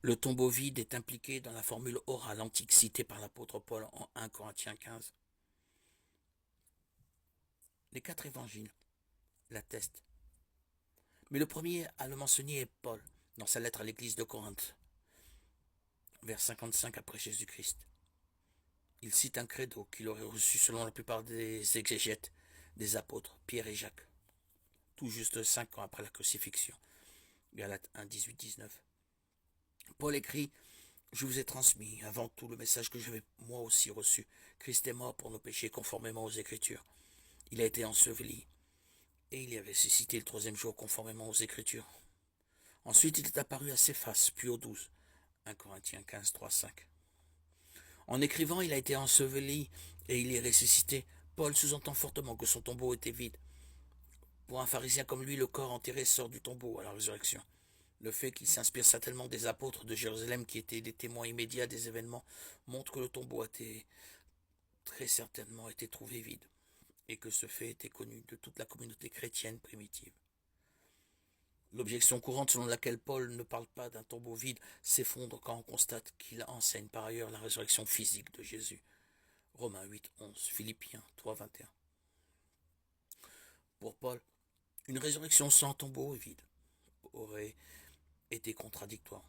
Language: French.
Le tombeau vide est impliqué dans la formule orale antique citée par l'apôtre Paul en 1 Corinthiens 15. Les quatre évangiles l'attestent. Mais le premier à le mentionner est Paul, dans sa lettre à l'église de Corinthe, vers 55 après Jésus-Christ. Il cite un credo qu'il aurait reçu selon la plupart des exégètes des apôtres, Pierre et Jacques, tout juste 5 ans après la crucifixion. Galates 1, 18, 19. Paul écrit: Je vous ai transmis avant tout le message que j'avais moi aussi reçu. Christ est mort pour nos péchés conformément aux Écritures. Il a été enseveli et il est ressuscité le troisième jour conformément aux Écritures. Ensuite, il est apparu à Céphas, puis aux 12. 1 Corinthiens 15, 3, 5. En écrivant, il a été enseveli et il est ressuscité. Paul sous-entend fortement que son tombeau était vide. Pour un pharisien comme lui, le corps enterré sort du tombeau à la résurrection. Le fait qu'il s'inspire certainement des apôtres de Jérusalem qui étaient des témoins immédiats des événements montre que le tombeau a très certainement été trouvé vide et que ce fait était connu de toute la communauté chrétienne primitive. L'objection courante selon laquelle Paul ne parle pas d'un tombeau vide s'effondre quand on constate qu'il enseigne par ailleurs la résurrection physique de Jésus. Romains 8, 11, Philippiens 3, 21. Pour Paul, une résurrection sans tombeau vide aurait été contradictoire.